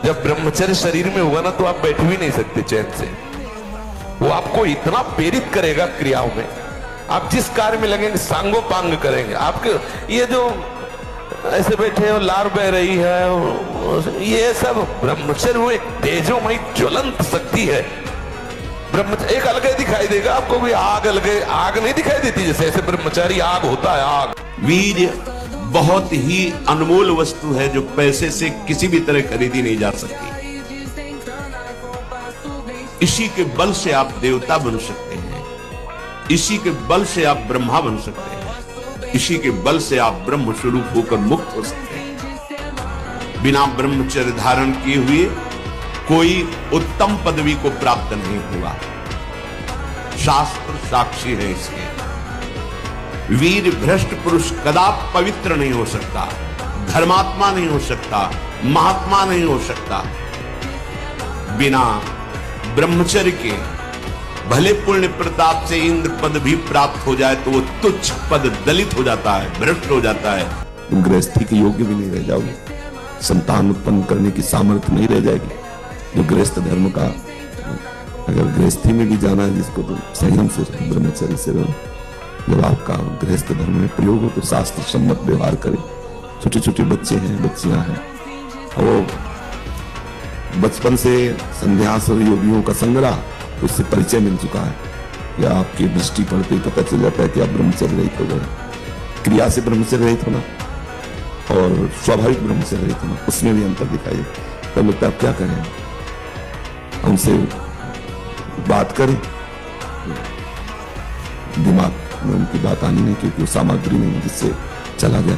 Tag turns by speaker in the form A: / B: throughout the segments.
A: जब ब्रह्मचर्य शरीर में होगा ना तो आप बैठ भी नहीं सकते चैन से। वो आपको इतना प्रेरित करेगा क्रियाओं में, आप जिस कार्य में लगेंगे सांगोपांग करेंगे। आपके ये जो ऐसे बैठे हो, लार बह रही है, ये सब ब्रह्मचर्य वो एक तेजोमयी ज्वलंत शक्ति है। ब्रह्मचर्य एक अलग दिखाई देगा आपको, भी आग अलग आग नहीं दिखाई देती जैसे ऐसे ब्रह्मचारी आग होता है। आग
B: वीर्य बहुत ही अनमोल वस्तु है जो पैसे से किसी भी तरह खरीदी नहीं जा सकती। इसी के बल से आप देवता बन सकते हैं, इसी के बल से आप ब्रह्मा बन सकते हैं, इसी के बल से आप ब्रह्म स्वरूप होकर मुक्त हो सकते हैं। बिना ब्रह्मचर्य धारण किए हुए कोई उत्तम पदवी को प्राप्त नहीं हुआ। शास्त्र साक्षी है इसके। वीर भ्रष्ट पुरुष कदापि पवित्र नहीं हो सकता, धर्मात्मा नहीं हो सकता, महात्मा नहीं हो सकता। बिना ब्रह्मचर्य के भले पुण्य प्रताप से इंद्र पद भी प्राप्त हो जाए तो वो तुच्छ पद दलित हो जाता है, भ्रष्ट हो जाता है।
C: तुम गृहस्थी के योग्य भी नहीं रह जाओगे, संतान उत्पन्न करने की सामर्थ्य नहीं रह जाएगी। जो गृहस्थ धर्म का, अगर गृहस्थी में भी जाना है जिसको, तो संयम से ब्रह्मचर्य से रहो। जब आपका गृहस्थ धर्म में प्रयोग हो तो शास्त्र सम्मत व्यवहार करें। छोटे छोटे बच्चे हैं, बच्चियां हैं, वो बचपन से संन्यास और योगियों का संग्रह तो उससे परिचय मिल चुका है, या आपकी दृष्टि पड़ते ही पता चल जाता है कि आप ब्रह्मचर्य रहित हो गए। क्रिया से ब्रह्मचर्य रहित होना और स्वाभाविक ब्रह्मचर्य रहित होना, उसमें भी अंतर दिखाई देता। तो लगता है आप क्या करें, हमसे बात करें, दिमाग में उनकी बात आनी नहीं, क्योंकि वो सामग्री नहीं जिससे चला गया।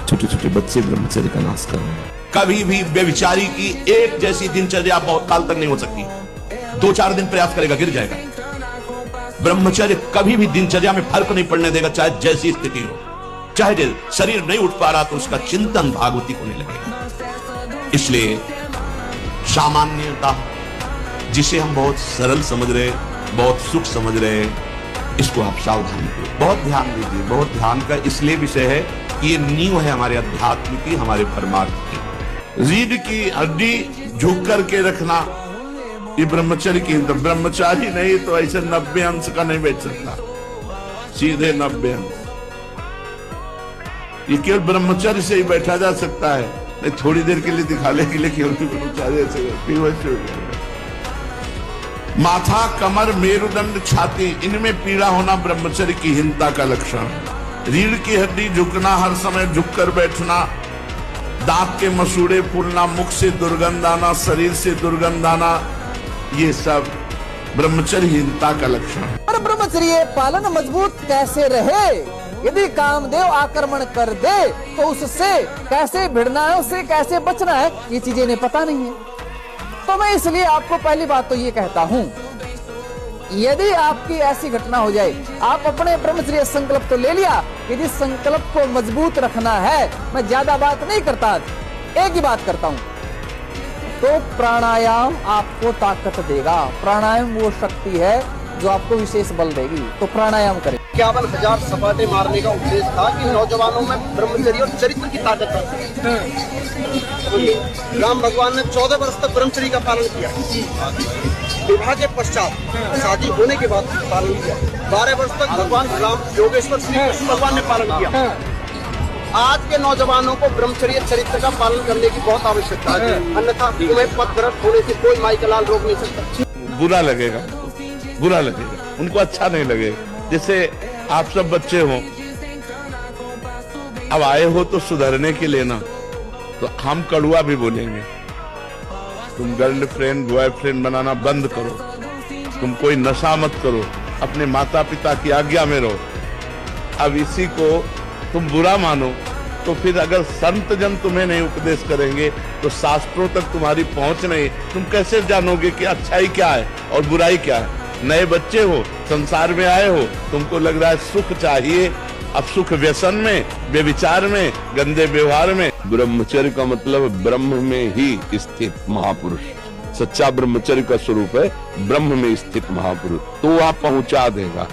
C: छोटे छोटे बच्चे ब्रह्मचर्य का नाश कर रहे हैं।
B: कभी भी व्यभिचारी की एक जैसी दिनचर्या बहुत काल तक नहीं हो सकती। 2-4 दिन प्रयास करेगा, गिर जाएगा। ब्रह्मचर्य कभी भी दिनचर्या में फर्क नहीं पड़ने देगा, चाहे जैसी स्थिति हो। चाहे शरीर नहीं उठ पा रहा तो उसका चिंतन भागवती होने लगेगा। इसलिए सामान्यता, जिसे हम बहुत सरल समझ रहे, बहुत सुख समझ रहे, इसको आप सावधानी करिए, बहुत ध्यान दीजिए। बहुत ध्यान का इसलिए विषय है कि ये नींव है हमारे अध्यात्म की, हमारे परमार्थ की। रीढ़ की हड्डी झुक करके रखना, ये ब्रह्मचर्य की। तो ब्रह्मचारी नहीं तो ऐसे 90 अंश का नहीं बैठ सकता, सीधे 90 अंश। ये केवल ब्रह्मचर्य से ही बैठा जा सकता है, नहीं थोड़ी देर के लिए दिखाने के लिए केवल ब्रह्मचारी ऐसे। माथा, कमर, मेरुदंड, छाती, इनमें पीड़ा होना ब्रह्मचर्य की हीनता का लक्षण। रीढ़ की हड्डी झुकना, हर समय झुककर बैठना, दांत के मसूड़े फूलना, मुख से दुर्गंध आना, शरीर से दुर्गंध आना, ये सब ब्रह्मचर्यहीनता का लक्षण है।
D: और ब्रह्मचर्य पालन मजबूत कैसे रहे? यदि कामदेव आक्रमण कर दे तो उससे कैसे भिड़ना है, उससे कैसे बचना है, ये चीजें इन्हें पता नहीं है। तो मैं इसलिए आपको पहली बात तो ये कहता हूं, यदि आपकी ऐसी घटना हो जाए, आप अपने ब्रह्मचर्य संकल्प तो ले लिया, यदि संकल्प को मजबूत रखना है, मैं ज्यादा बात नहीं करता, एक ही बात करता हूं, तो प्राणायाम आपको ताकत देगा। प्राणायाम वो शक्ति है जो आपको विशेष बल देगी, तो प्राणायाम करें।
E: 51,000 सपाटे मारने का उद्देश्य था कि नौजवानों में ब्रह्मचर्य और चरित्र की ताकत आती। राम भगवान ने 14 वर्ष तक ब्रह्मचर्य का पालन किया, विवाह के पश्चात शादी होने के बाद पालन किया। 12 वर्ष तक भगवान राम योगेश्वर श्री कृष्ण भगवान ने पालन किया। आज के नौजवानों को ब्रह्मचर्य चरित्र का पालन करने की बहुत आवश्यकता है, अन्यथा तुम्हें पथभ्रष्ट होने से कोई माई का लाल रोक नहीं सकता।
F: बुरा लगेगा, बुरा लगेगा, उनको अच्छा नहीं लगेगा। जैसे आप सब बच्चे हो, अब आए हो तो सुधरने के लिए ना, तो हम कड़ुआ भी बोलेंगे। तुम गर्लफ्रेंड बॉयफ्रेंड बनाना बंद करो, तुम कोई नशा मत करो, अपने माता पिता की आज्ञा में रहो। अब इसी को तुम बुरा मानो तो फिर अगर संत जन तुम्हें नहीं उपदेश करेंगे तो शास्त्रों तक तुम्हारी पहुंच नहीं, तुम कैसे जानोगे कि अच्छाई क्या है और बुराई क्या है? नए बच्चे हो, संसार में आए हो, तुमको लग रहा है सुख चाहिए, अब सुख व्यसन में, व्यभिचार में, गंदे व्यवहार में।
C: ब्रह्मचर्य का मतलब ब्रह्म में ही स्थित महापुरुष। सच्चा ब्रह्मचर्य का स्वरूप है ब्रह्म में स्थित महापुरुष, तो वह पहुंचा देगा।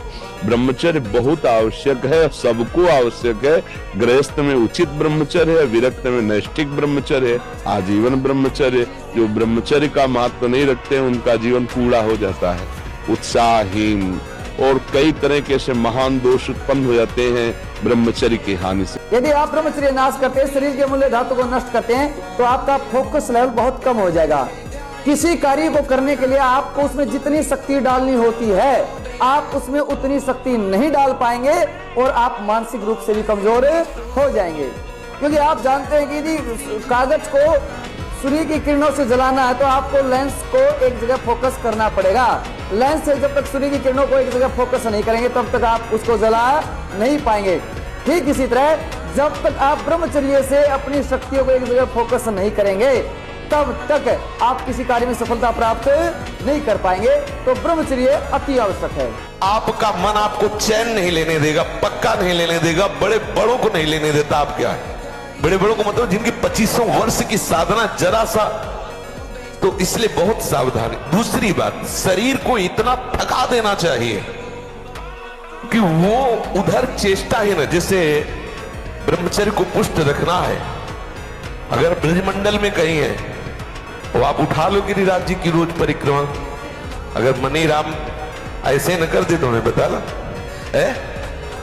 F: ब्रह्मचर्य बहुत आवश्यक है, सबको आवश्यक है। गृहस्थ में उचित ब्रह्मचर्य है, विरक्त में नैष्ठिक ब्रह्मचर्य है, आजीवन ब्रह्मचर्य। जो ब्रह्मचर्य का महत्व नहीं रखते हैं उनका जीवन कूड़ा हो जाता है, उत्साहहीन, और कई तरह के ऐसे महान दोष उत्पन्न हो जाते हैं ब्रह्मचर्य की हानि से।
D: यदि आप ब्रह्मचर्य नाश करते हैं, शरीर के मूल्य धातु को नष्ट करते हैं, तो आपका फोकस लेवल बहुत कम हो जाएगा। किसी कार्य को करने के लिए आपको उसमें जितनी शक्ति डालनी होती है, आप उसमें उतनी शक्ति नहीं डाल पाएंगे और आप मानसिक रूप से भी कमजोर हो जाएंगे। क्योंकि आप जानते हैं कि यदि कागज को सूर्य की किरणों से जलाना है तो आपको लेंस को एक जगह फोकस करना पड़ेगा। लेंस से जब तक सूर्य की किरणों को एक जगह फोकस नहीं करेंगे तब तक आप उसको जला नहीं पाएंगे। ठीक इसी तरह जब तक आप ब्रह्मचर्य से अपनी शक्तियों को एक जगह फोकस नहीं करेंगे तब तक आप किसी कार्य में सफलता प्राप्त नहीं कर पाएंगे। तो ब्रह्मचर्य अति आवश्यक है।
A: आपका मन आपको चैन नहीं लेने देगा, पक्का नहीं लेने देगा, बड़े बड़ों को नहीं लेने देता। आप क्या है, बड़े बड़ों को मतलब जिनकी 2500 वर्ष की साधना जरा सा, तो इसलिए बहुत सावधानी। दूसरी बात, शरीर को इतना थका देना चाहिए कि वो उधर चेष्टा ही न, जैसे ब्रह्मचर्य को पुष्ट रखना है। अगर ब्रजमंडल में कहीं है तो आप उठा लो गिरिराज जी की रोज परिक्रमा। अगर मनी राम ऐसे न करते तो मैं बता ला,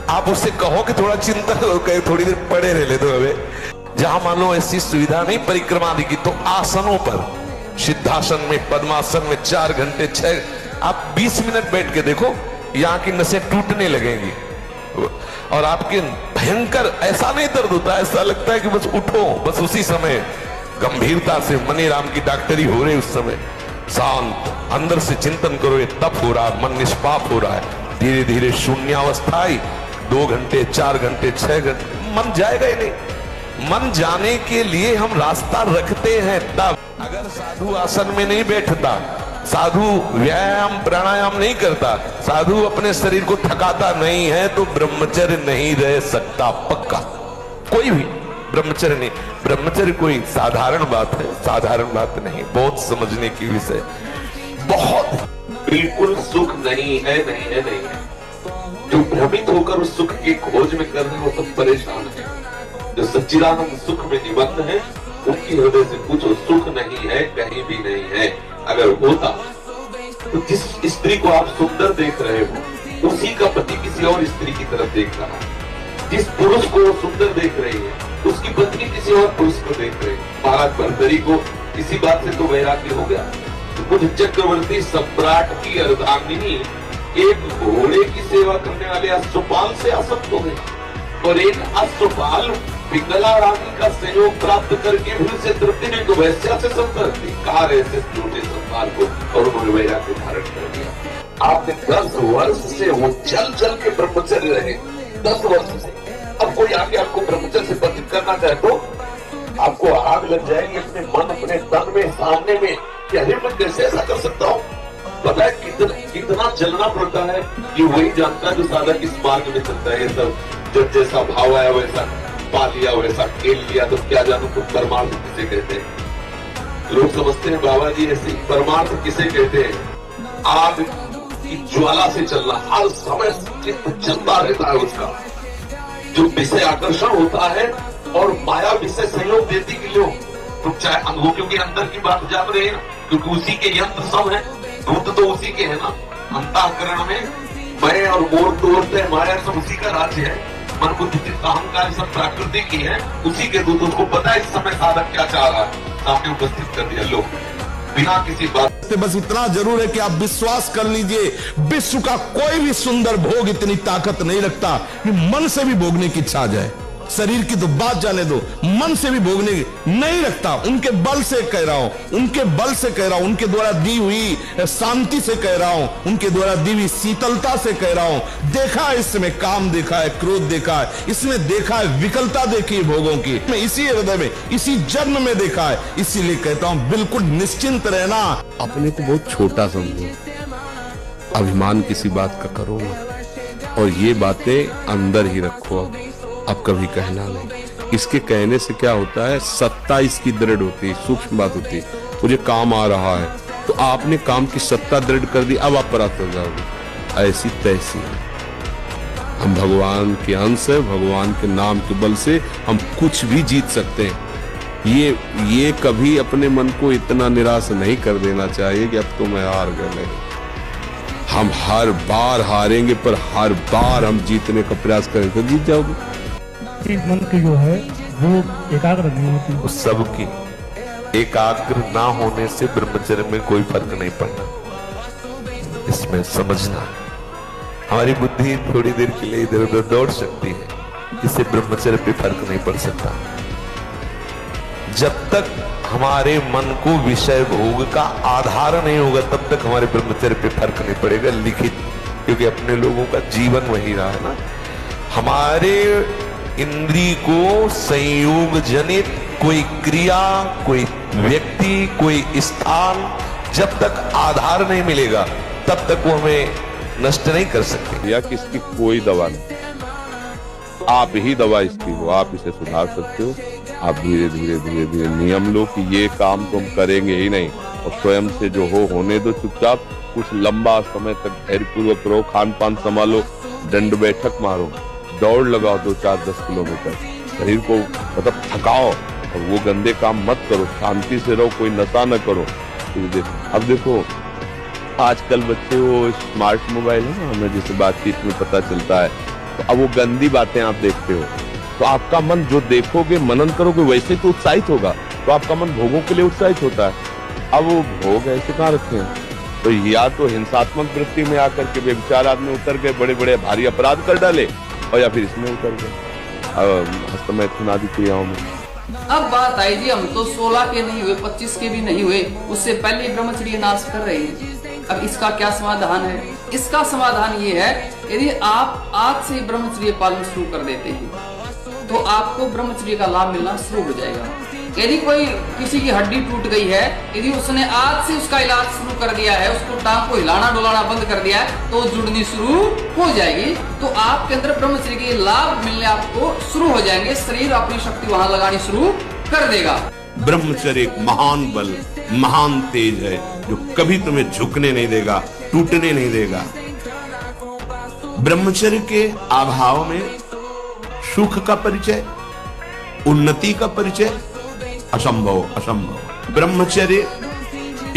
A: आप उससे कहो कि थोड़ा चिंतन कहे, थोड़ी देर पड़े रह ले। तो हमें जहां मान लो ऐसी सुविधा नहीं परिक्रमा आदि की, तो आसनों पर, सिद्धासन में, पद्मासन में 4 घंटे 6, आप 20 मिनट बैठ के देखो, यहाँ की नसें टूटने लगेंगी और आपके भयंकर ऐसा नहीं दर्द होता, ऐसा लगता है कि बस उठो। बस उसी समय गंभीरता से मनी राम की डॉक्टरी हो रही, उस समय शांत अंदर से चिंतन करो, ये तप हो रहा है, मन निष्पाप हो रहा है। धीरे धीरे शून्यावस्था आई, 2 घंटे 4 घंटे 6 घंटे, मन जाएगा ही नहीं। मन जाने के लिए हम रास्ता रखते हैं तब। अगर साधु आसन में नहीं बैठता, साधु व्यायाम प्राणायाम नहीं करता, साधु अपने शरीर को थकाता नहीं है, तो ब्रह्मचर्य नहीं रह सकता पक्का। कोई भी ब्रह्मचर्य नहीं। ब्रह्मचर्य कोई साधारण बात है, साधारण बात नहीं, बहुत समझने की विषय, बहुत।
G: बिल्कुल सुख नहीं है, नहीं है, नहीं है। जो भ्रमित होकर उस सुख की खोज में कर रहे हैं वो सब परेशान है। जो सच्चिदानंद सुख में निबद्ध है उनकी हृदय से पूछो, सुख नहीं है, कहीं भी नहीं है। अगर होता तो जिस स्त्री को आप सुंदर देख रहे हो उसी का पति किसी और स्त्री की तरफ देख रहा है। जिस पुरुष को सुंदर देख रही है उसकी पत्नी किसी और पुरुष को देख रही है। महाराज भर्तरी को इसी बात से तो वैराग्य हो गया। बुद्ध चक्रवर्ती सम्राट की अर्धांगिनी एक घोड़े की सेवा करने वाले अश्वपाल से आसक्त हो गए और एक अश्वपाल पिंगला रानी का सहयोग प्राप्त करके भी उसे तृप्ति नहीं, तो वैश्या से संपर्क कार ऐसे छोटे संसार को, और उन्होंने वैराग्य धारण कर दिया। आपने 10 वर्ष से वो चल चल के ब्रह्मचर्य रहे, 10 वर्ष से। अब कोई आके आपको ब्रह्मचर्य से बंधित करना चाहे तो आपको आग लग जाएगी अपने मन, अपने तन में, सामने में कि अरे मैं कैसे ऐसा कर सकता हूँ। पता है कितना चलना पड़ता है, ये वही जानता है जो साधक इस मार्ग में चलता है। ये सब जब जैसा भाव आया वैसा पा लिया, वैसा खेल लिया, तो क्या जानू तुम परमार्थ किसे कहते हैं। लोग समझते हैं बाबा जी ऐसे परमार्थ किसे कहते हैं। आग की ज्वाला से चलना, हर समय चित्त चलता रहता है उसका। जो विषय आकर्षण होता है और माया विषय सहयोग देती कि लो तुम चाहे अनुभूतियों के अंदर की बात जान रहे हैं, क्योंकि उसी के यंत्र सब है, दूत तो उसी के है ना। अंतःकरण में मैं और मोर तोड़ते हैं, माया सब उसी का राज्य है। मन को चित्त अहंकार सब प्रकृति की है, उसी के दूत। उसको पता है इस समय साधक क्या चाह रहा है, सामने उपस्थित कर दिया। लोग बिना किसी बात,
B: बस इतना जरूर है कि आप विश्वास कर लीजिए, विश्व का कोई भी सुंदर भोग इतनी ताकत नहीं रखता कि मन से भी भोगने की इच्छा आ जाए। शरीर की तो बात जाने दो, मन से भी भोगने नहीं रखता। उनके बल से कह रहा हूं, उनके बल से कह रहा हूं, उनके द्वारा दी हुई शांति से कह रहा हूं, उनके द्वारा दी हुई शीतलता से कह रहा हूं। देखा है इसमें काम, देखा है क्रोध, देखा है इसमें, देखा है विकलता देखी है भोगों की, मैं इसी हृदय में, इसी जन्म में देखा है। इसीलिए कहता हूं बिल्कुल निश्चिंत रहना।
F: अपने को बहुत छोटा समझो, अभिमान किसी बात का करो मत, और ये बातें अंदर ही रखो। अब कभी कहना नहीं। इसके कहने से क्या होता है, सत्ता इसकी दृढ़ होती है, सूक्ष्म बात होती है। मुझे काम आ रहा है तो आपने काम की सत्ता दृढ़ कर दी, अब आप परास्त हो जाओगे। ऐसी तैसी
C: हम भगवान के अंश है, भगवान के नाम के बल से हम कुछ भी जीत सकते हैं। ये कभी अपने मन को इतना निराश नहीं कर देना चाहिए कि अब तो मैं हार गए। नहीं, हम हर बार हारेंगे, पर हर बार हम जीतने का प्रयास करेंगे तो जीत जाओगे।
H: मन की जो है वो एकाग्र नहीं होती।
A: उस सबकी एकाग्र ना होने से ब्रह्मचर्य में कोई फर्क नहीं पड़ना, इसमें समझना। हमारी बुद्धि थोड़ी देर के लिए इधर उधर दौड़ सकती है, इससे ब्रह्मचर्य पे फर्क नहीं पड़ सकता। जब तक हमारे मन को विषय भोग का आधार नहीं होगा तब तक हमारे ब्रह्मचर्य पे फर्क नहीं पड़ेगा लिखित, क्योंकि अपने लोगों का जीवन वही रहा है ना। हमारे इंद्रिय को संयोग जनित कोई क्रिया, कोई व्यक्ति, कोई स्थान जब तक आधार नहीं मिलेगा तब तक वो हमें नष्ट नहीं कर सकते।
F: या कि इसकी कोई दवा नहीं, आप ही दवा इसकी हो, आप इसे सुधार सकते हो। आप धीरे धीरे धीरे धीरे नियम लो कि ये काम तो हम करेंगे ही नहीं, और स्वयं से जो हो होने दो। चुपचाप कुछ लंबा समय तक धैर्यपूर्वक रहो, खान पान संभालो, दंड बैठक मारो, दौड़ लगाओ 2-4-10 किलोमीटर, शरीर को मतलब थकाओ, और वो गंदे काम मत करो, शांति से रहो, कोई नशा न करो। अब देखो आजकल बच्चे वो स्मार्ट मोबाइल है ना, हमें जैसे बातचीत में पता चलता है, तो अब वो गंदी बातें आप देखते हो तो आपका मन जो देखोगे मनन करोगे वैसे तो उत्साहित होगा, तो आपका मन भोगों के लिए उत्साहित होता है। अब वो भोग ऐसे कहाँ रखे हैं? तो या तो हिंसात्मक वृत्ति में आकर के व्यभिचार आदमी उतर गए, बड़े बड़े भारी अपराध कर डाले, और या फिर इसमें उतर गए हस्तमैथुन आदि क्रियाओं में।
I: अब बात आई जी, हम तो 16 के नहीं हुए, 25 के भी नहीं हुए, उससे पहले ब्रह्मचर्य नाश कर रहे हैं। अब इसका क्या समाधान है? इसका समाधान ये है, यदि आप आज से ब्रह्मचर्य पालन शुरू कर देते हैं तो आपको ब्रह्मचर्य का लाभ मिलना शुरू हो जाएगा। यदि कोई किसी की हड्डी टूट गई है, यदि उसने आज से उसका इलाज शुरू कर दिया है, उसको टांग को हिलाना डुलाना बंद कर दिया है, तो जुड़नी शुरू हो जाएगी। तो आपके अंदर ब्रह्मचर्य के लाभ मिलने आपको शुरू हो जाएंगे, शरीर अपनी शक्ति वहां लगानी शुरू कर देगा।
B: ब्रह्मचर्य एक महान बल, महान तेज है जो कभी तुम्हें झुकने नहीं देगा, टूटने नहीं देगा। ब्रह्मचर्य के अभाव में सुख का परिचय, उन्नति का परिचय असंभव असंभव। ब्रह्मचर्य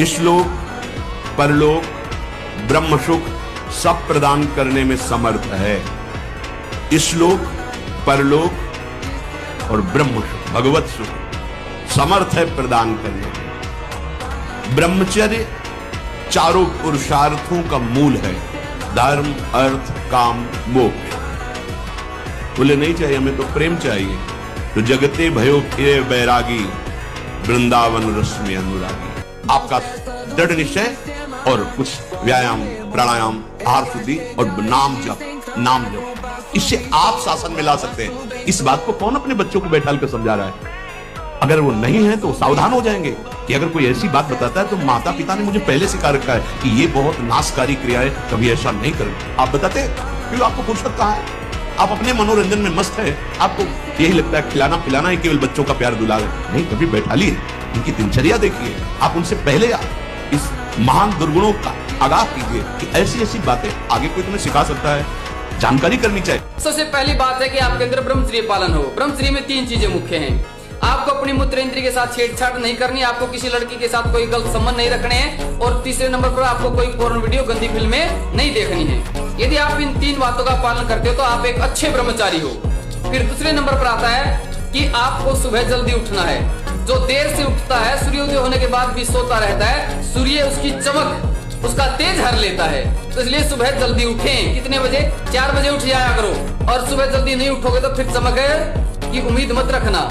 B: इहलोक परलोक ब्रह्म सुख सब प्रदान करने में समर्थ है। इहलोक परलोक और ब्रह्म सुख, भगवत सुख समर्थ है प्रदान करने में। ब्रह्मचर्य चारों पुरुषार्थों का मूल है, धर्म अर्थ काम मोक्ष। बोले नहीं चाहिए हमें तो प्रेम चाहिए, तो जगते भयो फिरे बैरागी वृंदावन रस में अनुरागी। आपका दृढ़ निश्चय और कुछ व्यायाम प्राणायाम आहार शुद्धि और नाम जप, इससे आप शासन में ला सकते हैं। इस बात को कौन अपने बच्चों को बैठाल कर समझा रहा है? अगर वो नहीं है तो सावधान हो जाएंगे कि अगर कोई ऐसी बात बताता है तो माता पिता ने मुझे पहले सिखा रखा है कि ये बहुत नाशकारी क्रिया है, कभी ऐसा नहीं करें। आप बताते क्यों? आपको फुर्सत कहाँ है? आप अपने मनोरंजन में मस्त है, आपको यही लगता है खिलाना पिलाना ही केवल बच्चों का प्यार दुलार है। नहीं, कभी बैठा लिए, उनकी दिनचर्या देखिए, आप उनसे पहले इस महान दुर्गुणों का आगाह कीजिए कि ऐसी ऐसी बातें आगे कोई तुम्हें सिखा सकता है, जानकारी करनी चाहिए।
I: सबसे पहली बात है कि आपके अंदर ब्रह्मचर्य पालन हो। ब्रह्मचर्य में 3 चीजें मुख्य हैं। आपको अपनी मूत्र इंद्रिय के साथ छेड़छाड़ नहीं करनी, आपको किसी लड़की के साथ कोई गलत संबंध नहीं रखने हैं, और तीसरे नंबर पर आपको कोई पोर्न वीडियो गंदी फिल्में नहीं देखनी है। यदि आप इन 3 बातों का पालन करते हो तो आप एक अच्छे ब्रह्मचारी हो। फिर दूसरे नंबर पर आता है कि आपको सुबह जल्दी उठना है। जो देर से उठता है, सूर्योदय होने के बाद भी सोता रहता है, सूर्य उसकी चमक उसका तेज हर लेता है। तो इसलिए सुबह जल्दी उठें। कितने बजे? 4 बजे उठ जाया करो, और सुबह जल्दी नहीं उठोगे तो फिर चमक की उम्मीद मत रखना।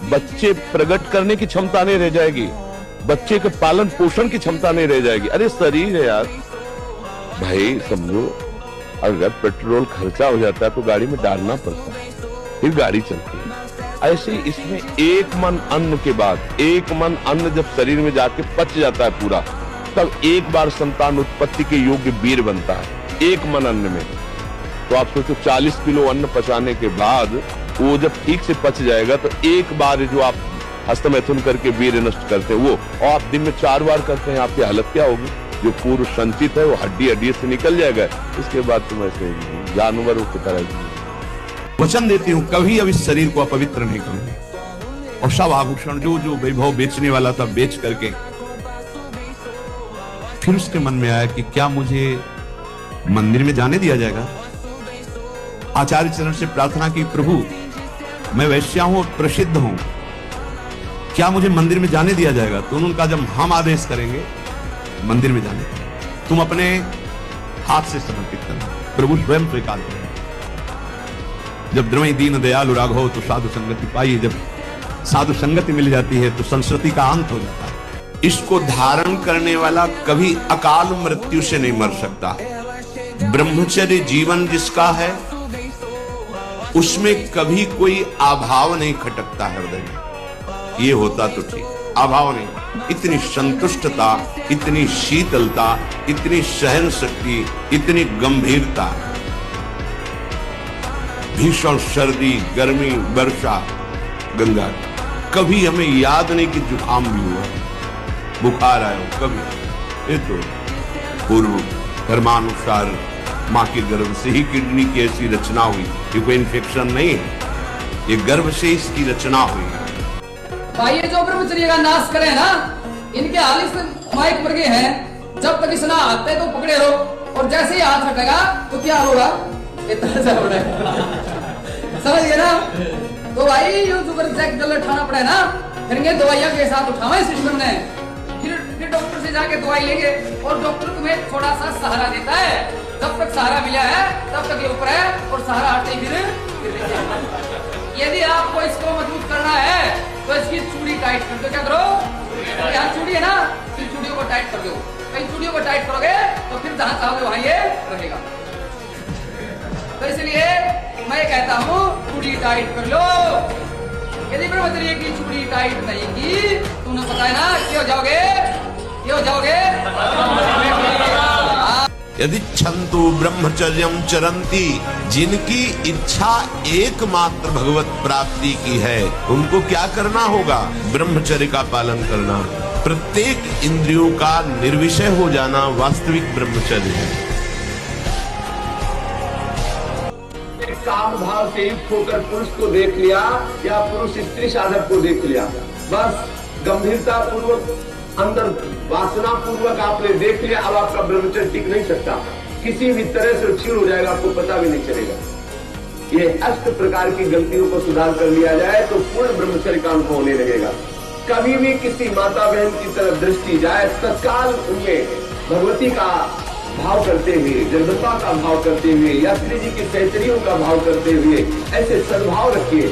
F: बच्चे प्रकट करने की क्षमता नहीं रह जाएगी, बच्चे के पालन पोषण की क्षमता नहीं रह जाएगी। अरे शरीर है यार भाई, समझो अगर पेट्रोल खर्चा हो जाता है तो गाड़ी में डालना पड़ता है, फिर गाड़ी चलती है। ऐसे इसमें एक मन अन्न के बाद, एक मन अन्न जब शरीर में जाके पच जाता है पूरा, तब एक बार संतान उत्पत्ति के योग्य वीर बनता है, एक मन अन्न में। तो आप सोचो 40 किलो अन्न पचाने के बाद वो जब ठीक से पच जाएगा तो एक बार जो आप हस्तमैथुन करके वीर नष्ट करते हैं वो, और आप दिन में 4 बार करते हैं, आपकी हालत क्या होगी? जो पूर्व संचित है वो हड्डी हड्डी से निकल जाएगा। इसके बाद तुम ऐसे जानवरों की तरह
B: वचन देती हूं कभी अब इस शरीर को अपवित्र नहीं करूंगी। और सब आभूषण जो जो वैभव बेचने वाला था बेच करके फिर उसके मन में आया कि क्या मुझे मंदिर में जाने दिया जाएगा। आचार्य चरण से प्रार्थना की, प्रभु मैं वैश्या हूं और प्रसिद्ध हूं, क्या मुझे मंदिर में जाने दिया जाएगा। तो उन्होंने कहा जब हम आदेश करेंगे मंदिर में जाने तुम अपने हाथ से समर्पित करना, प्रभु स्वयं स्वीकार करेंगे। जब द्रवई दीन दयालु राघव तो साधु संगति पाई, जब साधु संगति मिल जाती है तो संस्कृति का अंत हो जाता है। इसको धारण करने वाला कभी अकाल मृत्यु से नहीं मर सकता। ब्रह्मचर्य जीवन जिसका है उसमें कभी कोई अभाव नहीं खटकता है हृदय में। ये होता तो ठीक, अभाव नहीं, इतनी संतुष्टता, इतनी शीतलता, इतनी सहन शक्ति, इतनी गंभीरता। भीषण सर्दी, गर्मी, वर्षा, गंगा, कभी हमें याद नहीं कि जुकाम भी हुआ, बुखार आया, कभी। ये तो पूर्व कर्मानुसार मां के गर्भ से ही किडनी की ऐसी रचना हुई, ये कोई इन्फेक्शन नहीं है, ये गर्भ से इसकी रचना हुई है।
I: भाई ये जो ब्रह्मचर्य का नाश करे ना, इनके हाल इस माइक पर के हैं, जब तक इसना हाथ है तो पकड़े रहो, और जैसे ही हाथ हटेगा तो क्या होगा, इतना सा हो रहा है। समझ गए ना। तो भाई ये शुगर चेक जल्द उठाना पड़े ना, फिर ये दवाइयां के साथ उठावा इस सिस्टम ने, फिर डॉक्टर से जाके दवाई लेंगे, और डॉक्टर तुम्हें थोड़ा सा सहारा देता है। जब तक सहारा मिला है तब तक ये ऊपर है, और सहारा हटते फिर यदि आपको इसको मजबूत करना है तो इसकी चूड़ी टाइट कर दो। क्या करो, यहाँ चूड़ी है ना, फिर चूड़ियों को टाइट कर दो। कई चूड़ियों को टाइट करोगे तो फिर जहां चाहोगे वहां ये रहेगा। तो इसलिए मैं कहता हूँ चूड़ी टाइट कर लो। यदि ब्रह्मचर्य की चूड़ी टाइट नहीं की, तुमने पता है ना क्यों जाओगे, क्यों जाओगे।
B: यदि छंतु ब्रह्मचर्यम चरंती, जिनकी इच्छा एकमात्र भगवत प्राप्ति की है, उनको क्या करना होगा, ब्रह्मचर्य का पालन करना। प्रत्येक इंद्रियों का निर्विषय हो जाना वास्तविक ब्रह्मचर्य है।
J: काम भाव से युक्त होकर पुरुष को देख लिया या पुरुष स्त्री साधक को देख लिया, बस गंभीरता पूर्वक अंदर वासना पूर्वक आपने देख लिया, अब आपका ब्रह्मचर्य टिक नहीं सकता, किसी भी तरह से क्षीण हो जाएगा, आपको पता भी नहीं चलेगा। ये 8 प्रकार की गलतियों को सुधार कर लिया जाए तो पूर्ण ब्रह्मचर्य का अनुभव होने लगेगा। कभी भी किसी माता बहन की तरफ दृष्टि जाए, तत्काल उनमें भगवती का भाव करते हुए, जगदम्बा का भाव करते हुए, या श्री जी की सहचरियों का भाव करते हुए ऐसे सद्भाव रखिए।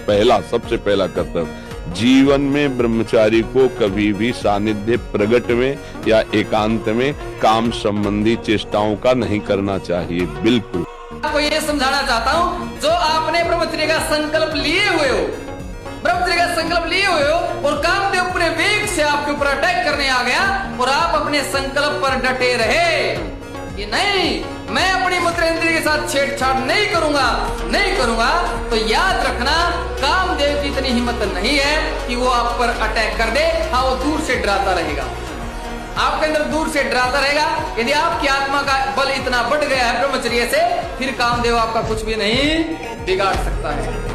F: पहला, सबसे पहला कर्तव्य, जीवन में ब्रह्मचारी को कभी भी सानिध्य प्रगट में या एकांत में काम संबंधी चेष्टाओं का नहीं करना चाहिए, बिल्कुल।
I: आपको ये समझाना चाहता हूँ, जो आपने ब्रह्मचर्य का संकल्प लिए हुए हो, ब्रह्मचर्य का संकल्प लिए हुए हो, और कामदेव पूरे वेग से आपके ऊपर अटैक करने आ गया, और आप अपने संकल्प पर डटे रहे कि नहीं, मैं अपनी मुत्रेंद्रिय के साथ छेड़छाड़ नहीं करूंगा, नहीं करूंगा, तो याद रखना कामदेव की इतनी हिम्मत नहीं है कि वो आप पर अटैक कर दे। हाँ, वो दूर से डराता रहेगा, आपके अंदर दूर से डराता रहेगा। यदि आपकी आत्मा का बल इतना बढ़ गया है ब्रह्मचर्य से, फिर कामदेव आपका कुछ भी नहीं बिगाड़ सकता है।